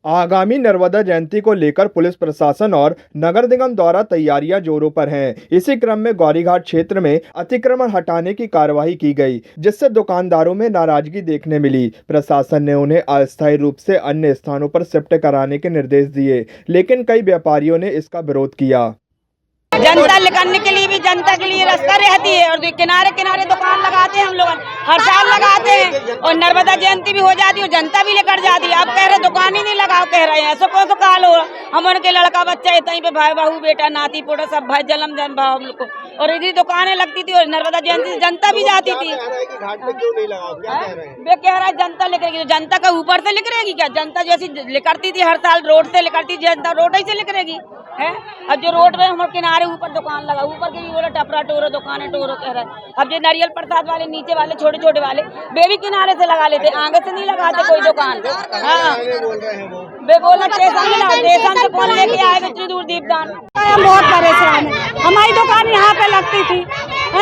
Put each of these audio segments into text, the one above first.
आगामी नर्मदा जयंती को लेकर पुलिस प्रशासन और नगर निगम द्वारा तैयारियां जोरों पर हैं। इसी क्रम में गौरीघाट क्षेत्र में अतिक्रमण हटाने की कार्रवाई की गई, जिससे दुकानदारों में नाराजगी देखने मिली। प्रशासन ने उन्हें अस्थायी रूप से अन्य स्थानों पर शिफ्ट कराने के निर्देश दिए, लेकिन कई व्यापारियों ने इसका विरोध किया। जनता निकलने के लिए भी जनता के लिए रास्ता रहती है और किनारे किनारे दुकान लगाते हैं, हम लोग हर साल लगाते हैं और नर्मदा जयंती भी हो जाती है, जनता भी लेकर जाती है। अब कह रहे दुकान ही नहीं लगाओ, कह रहे हैं ऐसा कौन सा काल हो। हम उनके लड़का बच्चा इतनी पे भाई बहू बेटा नाती पोटा सब भाई जन्म जन्म भाव हम लोग को, और इधर दुकानें लगती थी और नर्मदा जयंती से जनता भी जाती थी। वे कह रहा है जनता लेकरेगी, जनता का ऊपर से लिकरेगी क्या? जनता जैसी लेकरती थी हर साल रोड से लेकरती, जनता रोड ही से लिकरेगी है। अब जो रोड पे हमारे किनारे ऊपर दुकान लगा, ऊपर के भी बोला टपरा टोरो दुकान है टोरो कह रहा है। अब जो नारियल प्रसाद वाले नीचे वाले छोटे छोटे वाले वे भी किनारे से लगा लेते, आगे से नहीं लगाते कोई दुकान। हाँ वे बोला स्टेशन से कौन लेके आएगा इतनी दूर दीपदान। हम बहुत परेशान है, हमारी दुकान यहाँ पे लगती थी,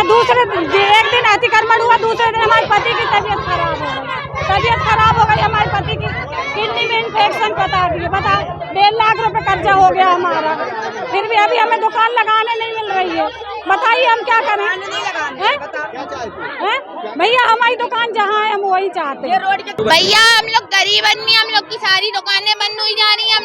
दूसरे एक दिन अतिक्रमण हुआ, दूसरे दिन हमारे पति की तबीयत खराब हो गई, हमारे पति की किडनी में इन्फेक्शन बता दिए, बता 1.5 लाख रुपए कर्जा हो गया हमारा, फिर भी अभी हमें दुकान लगाने नहीं मिल रही है। बताइए हम क्या करें? भैया हमारी दुकान जहाँ है हम वही चाहते हैं। भैया हम लोग गरीब आदमी, हम लोग की सारी दुकानें बंद हुई जा रही हैं।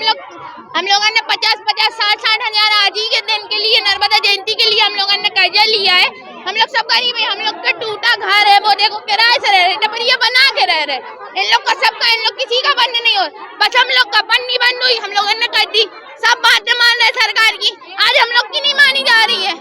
हम लोगों ने 50-50, 60-60 हजार आज ही के दिन के लिए नर्मदा जयंती के लिए हम लोगों ने कर्जा लिया है। हम लोग सब गरीब है, हम लोग का टूटा घर है, वो देखो किराए से रह रहे, टपरिया बना के रह रहे। इन लोग का सबका, इन लोग किसी का बंद नहीं हो, बस हम लोग का बंद नहीं बंद हुई, हम लोगों ने कर दी। सब बातें मान रहे सरकार की, आज हम लोग की नहीं मानी जा रही है,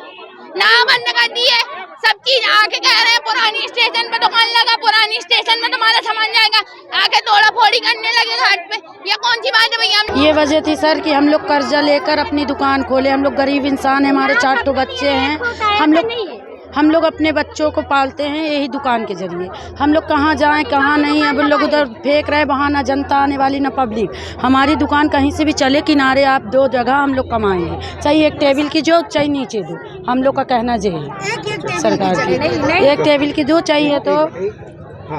ना बंद कर दी है। सब चीज आके कह रहे हैं पुरानी स्टेशन पे दुकान लगा, पुरानी स्टेशन में तुम्हारा सामान जाएगा, आके तोड़ा फोड़ी करने लगे घाट पे। ये कौन सी बात है भैया? ये वजह थी सर कि हम लोग कर्जा लेकर अपनी दुकान खोले। हम लोग गरीब इंसान हैं, हमारे 4 तो बच्चे हैं, हम लोग अपने बच्चों को पालते हैं यही दुकान के जरिए। हम लोग कहाँ जाएं कहाँ नहीं, अब लोग उधर फेंक रहे बहाना, जनता आने वाली ना पब्लिक। हमारी दुकान कहीं से भी चले किनारे, आप 2 जगह हम लोग कमाएंगे, चाहे एक टेबल की जो चाहे नीचे दो, हम लोग का कहना यही सरकार की। एक टेबल की दो चाहिए तो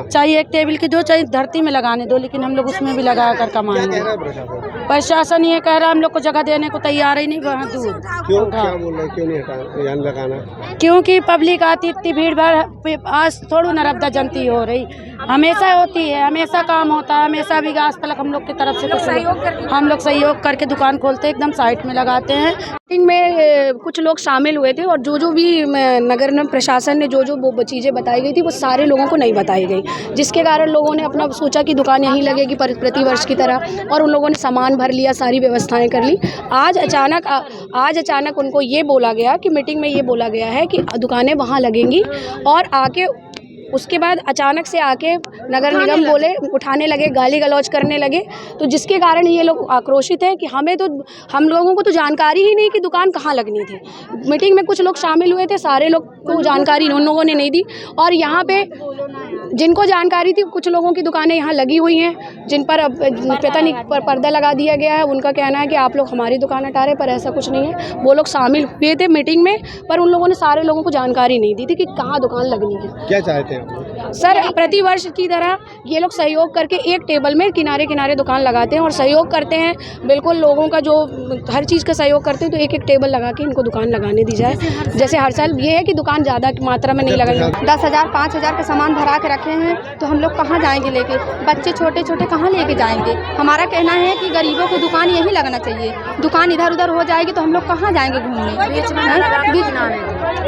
चाहिए, एक टेबल की दो चाहिए धरती में लगाने दो, लेकिन हम लोग उसमें भी लगा कर कमाएंगे। प्रशासन ये कह रहा है हम लोग को जगह देने को तैयार ही नहीं, वहाँ दूर। क्यों बोल रहे, क्यों नहीं लगाना? क्योंकि पब्लिक आती, इतनी भीड़ भाड़, आज थोड़ी नर्मदा जयंती हो रही, हमेशा होती है, हमेशा काम होता है, हमेशा भी आज तक हम लोग की तरफ से हम लोग सहयोग करके दुकान खोलते हैं, एकदम साइड में लगाते हैं। मीटिंग में कुछ लोग शामिल हुए थे और जो भी नगर निगम प्रशासन ने जो चीज़ें बताई गई थी वो सारे लोगों को नहीं बताई गई, जिसके कारण लोगों ने अपना सोचा कि दुकान यहीं लगेगी प्रतिवर्ष की तरह, और उन लोगों ने सामान भर लिया, सारी व्यवस्थाएं कर ली। आज अचानक उनको ये बोला गया कि मीटिंग में ये बोला गया है कि दुकानें वहाँ लगेंगी, और आके उसके बाद अचानक से आके नगर निगम बोले उठाने लगे, गाली गलौज करने लगे, तो जिसके कारण ये लोग आक्रोशित हैं कि हम लोगों को तो जानकारी ही नहीं कि दुकान कहाँ लगनी थी। मीटिंग में कुछ लोग शामिल हुए थे, सारे लोग को जानकारी उन लोगों ने नहीं दी, और यहाँ पे जिनको जानकारी थी कुछ लोगों की दुकानें यहाँ लगी हुई हैं, जिन पर पता नहीं पर्दा लगा दिया गया है। उनका कहना है कि आप लोग हमारी दुकान हटा रहे, पर ऐसा कुछ नहीं है। वो लोग शामिल हुए थे मीटिंग में, पर उन लोगों ने सारे लोगों को जानकारी नहीं दी थी कि कहाँ दुकान लगनी है। क्या चाहते हैं सर? प्रतिवर्ष की तरह ये लोग सहयोग करके एक टेबल में किनारे किनारे दुकान लगाते हैं और सहयोग करते हैं, बिल्कुल लोगों का जो हर चीज़ का सहयोग करते हैं, तो एक टेबल लगा के इनको दुकान लगाने दी जाए। जैसे हर साल ये है कि दुकान ज़्यादा मात्रा में नहीं लगाएंगे। 10,000 5,000 का सामान भरा के रखे हैं, तो हम लोग कहाँ जाएंगे लेके? बच्चे छोटे छोटे कहाँ लेके जाएंगे? हमारा कहना है कि गरीबों को दुकान यहीं लगना चाहिए। दुकान इधर उधर हो जाएगी तो हम लोग कहाँ जाएंगे घूमने?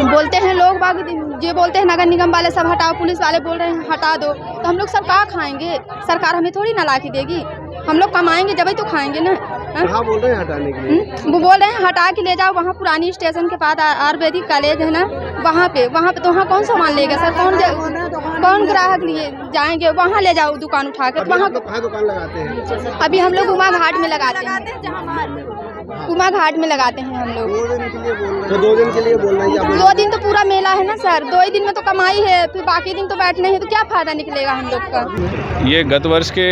बोलते हैं लोग बाग, ये बोलते हैं नगर निगम वाले सब हटाओ, पुलिस वाले बोल रहे हैं हटा दो, तो हम लोग सब कहाँ खाएंगे? सरकार हमें थोड़ी ना ला के देगी, हम लोग कमाएंगे जब ही तो खाएंगे ना। कहाँ बोल रहे हैं हटाने के लिए? वो बोल रहे हैं हटा के ले जाओ, वहाँ पुरानी स्टेशन के पास आयुर्वेदिक कॉलेज है ना, वहाँ पे तो वहाँ कौन सामान लेगा सर? कौन ग्राहक लिए जाएंगे? वहाँ ले जाओ दुकान उठा के। वहाँ दुकान लगाते हैं अभी हम लोग उमा घाट में लगाते हैं, उमा घाट में लगाते हैं हम लोग। 2 दिन के लिए बोल रहे हैं? 2 दिन के लिए बोल रहे हैं? 2 दिन तो पूरा मेला है ना सर, 2 ही दिन में तो कमाई है, फिर बाकी दिन तो बैठने हैं, तो क्या फायदा निकलेगा हम लोग का? ये गत वर्ष के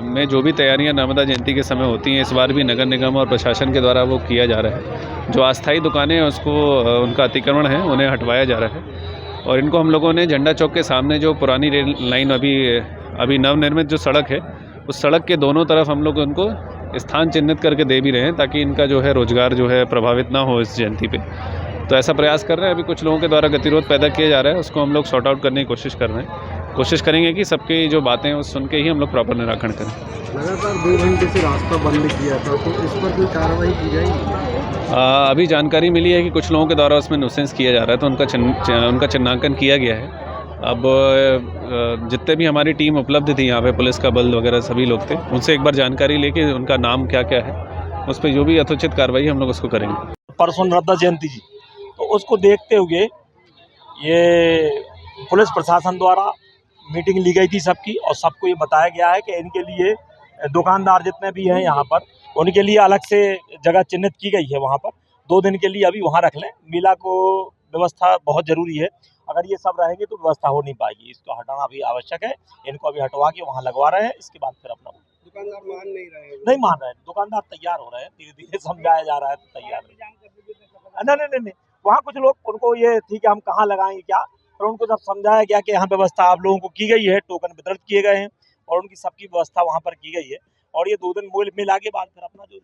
में जो भी तैयारियां नर्मदा जयंती के समय होती हैं, इस बार भी नगर निगम और प्रशासन के द्वारा वो किया जा रहा है। जो अस्थायी दुकानें हैं उसको उनका अतिक्रमण है, उन्हें हटवाया जा रहा है, और इनको हम लोगों ने झंडा चौक के सामने जो पुरानी रेल लाइन अभी नवनिर्मित जो सड़क है, उस सड़क के दोनों तरफ हम लोग उनको स्थान चिन्हित करके दे भी रहे हैं ताकि इनका जो है रोजगार जो है प्रभावित ना हो इस जयंती पे। तो ऐसा प्रयास कर रहे हैं। अभी कुछ लोगों के द्वारा गतिरोध पैदा किया जा रहा है, उसको हम लोग सॉर्ट आउट करने की कोशिश कर रहे हैं। कोशिश करेंगे कि सबकी जो बातें हैं उस सुन के ही हम लोग प्रॉपर निराकरण करें। लगातार 2 घंटे से रास्ता बंद किया था, तो इस पर कोई कार्रवाई की जाएगी? अभी जानकारी मिली है कि कुछ लोगों के द्वारा उसमें नुसेंस किया जा रहा है, तो उनका चिन्हांकन किया गया है। अब जितने भी हमारी टीम उपलब्ध थी यहाँ पे, पुलिस का बल वगैरह सभी लोग थे, उनसे एक बार जानकारी लेके उनका नाम क्या क्या है, उस पर जो भी यथोचित कार्रवाई हम लोग उसको करेंगे। परसों नर्मदा जयंती जी, तो उसको देखते हुए ये पुलिस प्रशासन द्वारा मीटिंग ली गई थी सबकी, और सबको ये बताया गया है कि इनके लिए दुकानदार जितने भी हैं यहाँ पर, उनके लिए अलग से जगह चिन्हित की गई है। वहाँ पर 2 दिन के लिए अभी वहाँ रख लें। मेला को व्यवस्था बहुत ज़रूरी है, अगर ये सब रहेंगे तो व्यवस्था हो नहीं पाएगी। इसको हटाना भी आवश्यक है। इनको अभी हटवा के वहाँ लगवा रहे हैं, इसके बाद फिर अपना दुकानदार मान नहीं रहे हैं? नहीं मान रहे हैं, दुकानदार तैयार हो रहे हैं, धीरे धीरे समझाया जा रहा है तो तैयार नहीं। वहाँ कुछ लोग, उनको ये थी कि हम कहाँ लगाएंगे क्या, और उनको जब समझाया गया कि यहाँ व्यवस्था आप लोगों को की गई है, टोकन वितरित किए गए हैं और उनकी सबकी व्यवस्था वहाँ पर की गई है, और ये 2 दिन मिला के बाद फिर अपना जो